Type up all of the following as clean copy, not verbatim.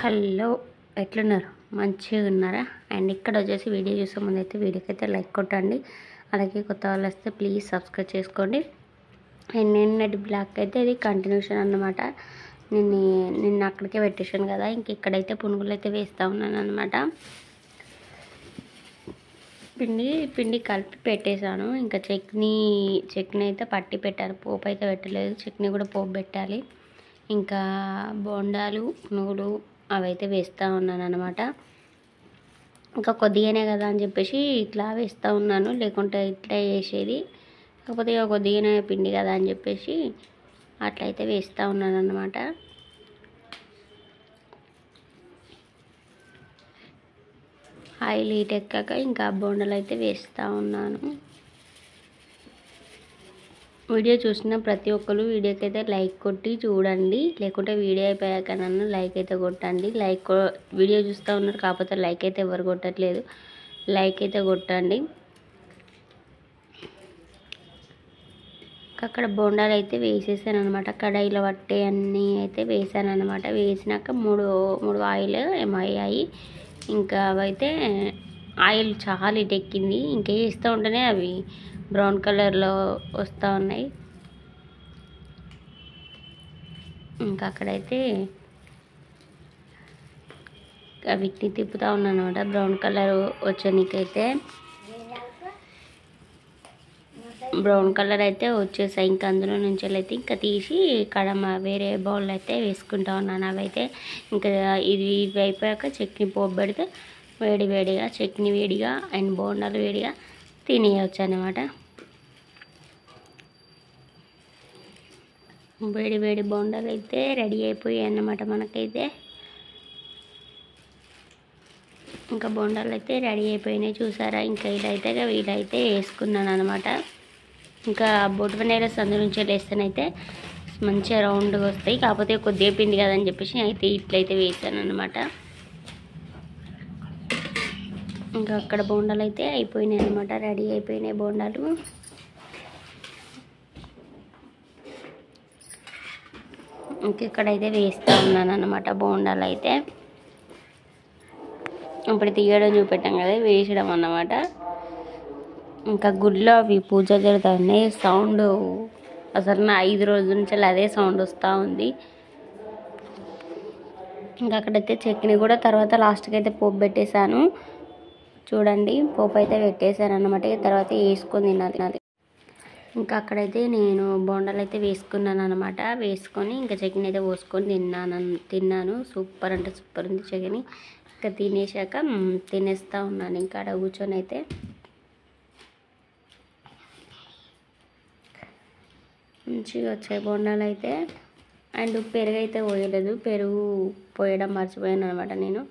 Hello, ఎట్లున్నారు? మంచిగా ఉన్నారా? అండ్ ఇక్కడ వచ్చేసి వీడియో చూసే ముందు అయితే వీడియోకి అయితే లైక్ కొట్టండి. అలాగే కొత్త వాళ్ళు వస్తే ప్లీజ్ సబ్స్క్రైబ్ చేసుకోండి. అండ్ నిన్నటి బ్లాక్ అయితే ఇది కంటిన్యూషన్ అన్నమాట. నిన్న అక్కడికే పెట్టేశాను కదా, ఇంక ఇక్కడైతే పునుగులు అయితే వేస్తూ ఉన్నాను అనమాట. పిండి కలిపి పెట్టేశాను. ఇంకా చట్నీ అయితే పట్టి పెట్టాను, పోపు అయితే పెట్టలేదు. చట్నీ కూడా పోపు పెట్టాలి. ఇంకా బోండాలు పునుగులు అవైతే వేస్తూ ఉన్నాను అనమాట. ఇంకా కొద్దిగానే కదా అని చెప్పేసి ఇట్లా వేస్తూ ఉన్నాను, లేకుంటే ఇట్లా వేసేది. కాకపోతే ఇక కొద్దిగానే పిండి కదా అని చెప్పేసి అట్లయితే వేస్తూ ఉన్నాను అనమాట. ఆయిల్ హీట్ ఎక్కాక ఇంకా బోండాలు అయితే వేస్తూ ఉన్నాను. వీడియో చూసిన ప్రతి ఒక్కరు వీడియోకి అయితే లైక్ కొట్టి చూడండి, లేకుంటే వీడియో అయిపోయాక నన్ను లైక్ అయితే కొట్టండి. వీడియో చూస్తూ ఉన్నారు కాకపోతే లైక్ అయితే ఎవరు కొట్టట్లేదు, లైక్ అయితే కొట్టండి. అక్కడ బోండాలు అయితే వేసేసాను అనమాట. కడాయిలో పట్టే అన్నీ అయితే వేసాను అనమాట. వేసినాక మూడు ఆయిల్ ఏమో అయ్యాయి. ఇంకా అవైతే ఆయిల్ చాలా ఇటెక్కింది. ఇంకా వేస్తూ ఉంటేనే అవి బ్రౌన్ కలర్లో వస్తూ ఉన్నాయి. ఇంకా అక్కడైతే వీటిని తిప్పుతూ ఉన్నాను అనమాట. బ్రౌన్ కలర్ వచ్చేనికైతే బ్రౌన్ కలర్ అయితే వచ్చేసాయి. ఇంకా అందులో నుంచి అయితే ఇంకా తీసి వేరే బౌల్ అయితే వేసుకుంటా ఉన్నాను. అవైతే ఇంకా ఇవి అయిపోయాక చట్నీ పోపు పెడితే వేడిగా చట్నీ వేడిగా అండ్ బోండాలు వేడిగా తినేయచ్చు అనమాట. వేడి బోండాలు అయితే రెడీ అయిపోయాయి అన్నమాట మనకైతే. ఇంకా బోండాలు అయితే రెడీ అయిపోయినాయి చూసారా. ఇంకా వీలైతే వేసుకున్నాను అనమాట. ఇంకా బొట్టు నెల సందు నుంచి వేస్తేనైతే మంచిగా రౌండ్గా వస్తాయి. కాకపోతే కొద్దిగా పిండి కదని చెప్పేసి అయితే ఇట్లయితే వేసాను అనమాట. ఇంకా అక్కడ బోండాలు అయితే అయిపోయినాయి అనమాట, రెడీ అయిపోయినాయి బోండాలు. ఇంకెక్కడైతే వేస్తూ ఉన్నాను అనమాట బోండాలు అయితే. ఇప్పుడు తీయడం చూపెట్టాం కదా, వేసడం అన్నమాట. ఇంకా గుడిలో అవి పూజ జరుగుతున్నాయి. సౌండ్ అసలు నా 5 రోజుల నుంచి అదే సౌండ్ వస్తూ ఉంది. ఇంకా అక్కడైతే చట్నీ కూడా తర్వాత లాస్ట్కి అయితే పోపు పెట్టేశాను చూడండి. పోపు అయితే పెట్టేశాను అనమాట. తర్వాత వేసుకొని తినాలి. ఇంకా అక్కడైతే నేను బోండాలు అయితే వేసుకున్నాను అనమాట. వేసుకొని ఇంకా చట్నీ అయితే పోసుకొని తిన్నాను. సూపర్ అంటే సూపర్ ఉంది చట్నీ. ఇంకా తినేసాక తినేస్తూ ఉన్నాను. ఇంకా అక్కడ కూర్చొని అయితే మంచిగా వచ్చాయి బోండాలు అయితే. అండ్ పెరుగు అయితే పోయలేదు, పెరుగు పోయడం మర్చిపోయాను అనమాట. నేను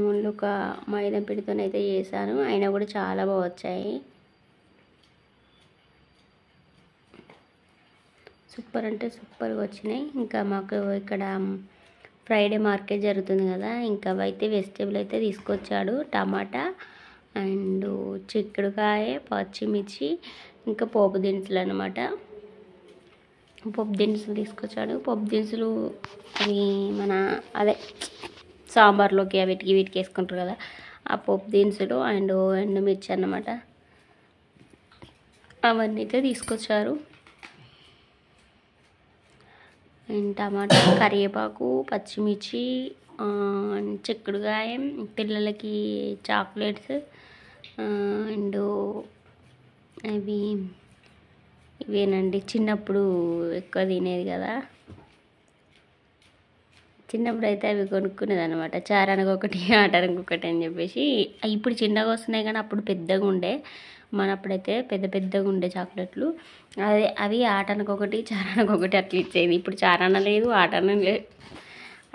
ముందు ఒక మైదా పిండితోనైతే చేశాను, అయినా కూడా చాలా బాగా వచ్చాయి. సూపర్ అంటే సూపర్గా వచ్చినాయి. ఇంకా మాకు ఇక్కడ ఫ్రైడే మార్కెట్ జరుగుతుంది కదా, ఇంకా అవైతే వెజిటేబుల్ అయితే తీసుకొచ్చాడు. టమాటా అండ్ చిక్కుడుకాయ, పచ్చిమిర్చి, ఇంకా పోపు దినుసులు అనమాట. పోపు దినుసులు తీసుకొచ్చాడు. పోపు దినుసులు అవి మన అదే సాంబార్లోకి వీటికి వేసుకుంటారు కదా, ఆ పోపు దినుసులు అండ్ ఎండుమిర్చి అన్నమాట. అవన్నీ అయితే తీసుకొచ్చారు. అండ్ టమాటా, కరివేపాకు, పచ్చిమిర్చి, చిక్కుడుకాయ, పిల్లలకి చాక్లెట్స్ అండ్ ఇవేనండి చిన్నప్పుడు ఎక్కువ తినేది కదా. చిన్నప్పుడు అయితే అవి కొనుక్కునేది అనమాట. చారానికి ఒకటి ఆటానికి ఒకటి అని చెప్పేసి. ఇప్పుడు చిన్నగా వస్తున్నాయి కానీ అప్పుడు పెద్దగా ఉండే. మనప్పుడైతే పెద్దగా ఉండే చాక్లెట్లు. అవి ఆటానికి ఒకటి చారానికి ఒకటి అట్లా ఇచ్చేది. ఇప్పుడు చారాన లేదు, ఆటాన లేదు,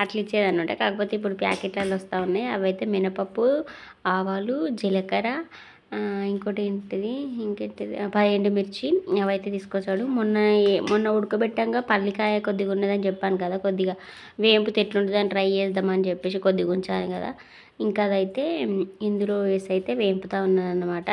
అట్లా ఇచ్చేది అనమాట. కాకపోతే ఇప్పుడు ప్యాకెట్లలో వస్తూ ఉన్నాయి. అవైతే మినపప్పు, ఆవాలు, జీలకర్ర, ఇంకోటి ఇంకేంటిది ఎండుమిర్చి అవైతే తీసుకొచ్చాడు. మొన్న ఉడకబెట్టాక పల్లికాయ కొద్దిగా ఉన్నదని చెప్పాను కదా, కొద్దిగా వేంపుతే ఎట్లుంటుందని ట్రై చేద్దామని చెప్పేసి కొద్దిగా ఉంచాను కదా. ఇంకా అదైతే ఇందులో వేసి అయితే వేంపుతూ ఉన్నాను అన్నమాట.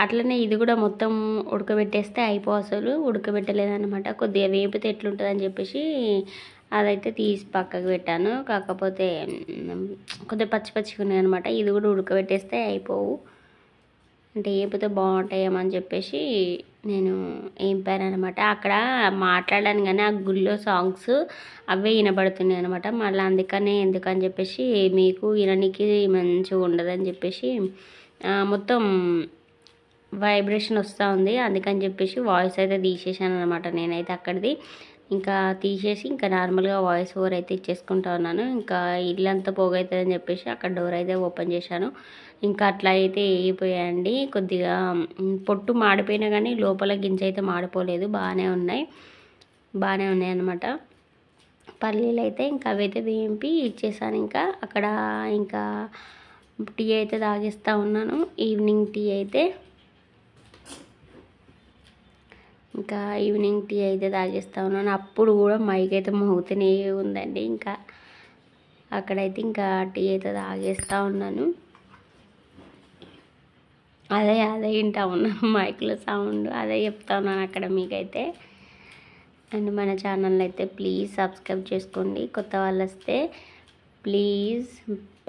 అట్లనే ఇది కూడా మొత్తం ఉడకబెట్టేస్తే అసలు ఉడకబెట్టలేదన్నమాట. కొద్దిగా వేపితే ఎట్లుంటుందని చెప్పేసి అదైతే తీసి పక్కకు పెట్టాను. కాకపోతే కొద్దిగా పచ్చి పచ్చిగా ఉన్నాయి అనమాట. ఇది కూడా ఉడకబెట్టేస్తే అయిపోవు, అంటే ఏపితే బాగుంటాయేమో అని చెప్పేసి నేను ఏంపాను అనమాట. అక్కడ మాట్లాడాను కానీ ఆ గుళ్ళో సాంగ్స్ అవే వినబడుతున్నాయి అనమాట. మళ్ళీ అందుకనే ఎందుకని చెప్పేసి మీకు వినడానికి మంచిగా ఉండదని చెప్పేసి మొత్తం వైబ్రేషన్ వస్తూ ఉంది. అందుకని చెప్పేసి వాయిస్ అయితే తీసేసాను అనమాట నేనైతే అక్కడిది. ఇంకా తీసేసి ఇంకా నార్మల్గా వాయిస్ ఓవర్ అయితే ఇచ్చేసుకుంటా ఉన్నాను. ఇంకా ఇల్లంతా పోగవుతుందని చెప్పేసి అక్కడ డోర్ అయితే ఓపెన్ చేశాను. ఇంకా అట్లా అయితే వేగిపోయాయండి. కొద్దిగా పొట్టు మాడిపోయినా కానీ లోపల గింజ అయితే మాడిపోలేదు, బాగానే ఉన్నాయి అన్నమాట. పల్లీలు అయితే ఇంకా అవైతే వేంపి ఇచ్చేసాను. ఇంకా అక్కడ ఇంకా టీ అయితే తాగిస్తూ ఉన్నాను, ఈవినింగ్ టీ అయితే. ఇంకా ఈవినింగ్ టీ అయితే తాగిస్తూ ఉన్నాను. అప్పుడు కూడా మైక్ అయితే మోగుతూనే ఉందండి. ఇంకా అక్కడైతే ఇంకా టీ అయితే తాగేస్తూ ఉన్నాను. అదే వింటా ఉన్నాను మైక్లో సౌండ్, అదే చెప్తా ఉన్నాను అక్కడ మీకైతే. అండ్ మన ఛానల్ అయితే ప్లీజ్ సబ్స్క్రైబ్ చేసుకోండి. కొత్త వాళ్ళు వస్తే ప్లీజ్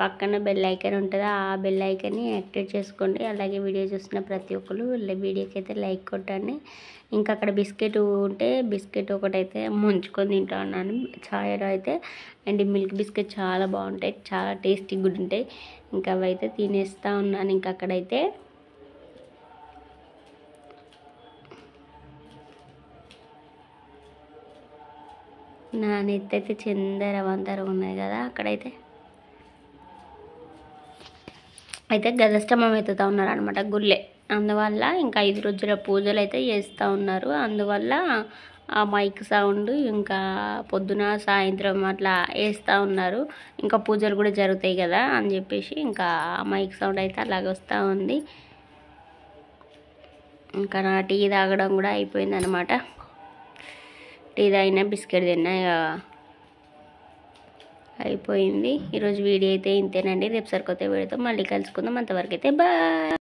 పక్కన బెల్ ఐకాన్ ఉంటుంది, ఆ బెల్ ఐకాన్ని యాక్టివేట్ చేసుకోండి. అలాగే వీడియో చూసిన ప్రతి ఒక్కరు వీడియోకి అయితే లైక్ కొట్టండి. ఇంకా అక్కడ బిస్కెట్ ఉంటే బిస్కెట్ ఒకటైతే ముంచుకొని తింటా ఉన్నాను ఛాయలో అయితే. అండ్ మిల్క్ బిస్కెట్ చాలా బాగుంటాయి, చాలా టేస్టీ గుడ్ ఉంటాయి. ఇంకా అవైతే తినేస్తూ ఉన్నాను. ఇంకా అక్కడైతే నా నెత్తైతే చిందర వందర ఉన్నాయి కదా. అక్కడైతే గజస్తంభం ఎత్తుతూ ఉన్నారు అనమాట గుళ్ళే. అందువల్ల ఇంకా 5 రోజుల పూజలు అయితే చేస్తూ ఉన్నారు. అందువల్ల ఆ మైక్ సౌండ్ ఇంకా పొద్దున సాయంత్రం అట్లా వేస్తూ ఉన్నారు. ఇంకా పూజలు కూడా జరుగుతాయి కదా అని చెప్పేసి ఇంకా మైక్ సౌండ్ అయితే అలాగే వస్తూ ఉంది. ఇంకా నా టీ తాగడం కూడా అయిపోయింది అనమాట. టీ తాగినా బిస్కెట్ తిన్నా అయిపోయింది. ఈరోజు వీడియో అయితే ఇంతేనండి. రేపు సరికొత్త వీడియోతో మళ్ళీ కలుసుకుందాం. అంతవరకు అయితే బాయ్.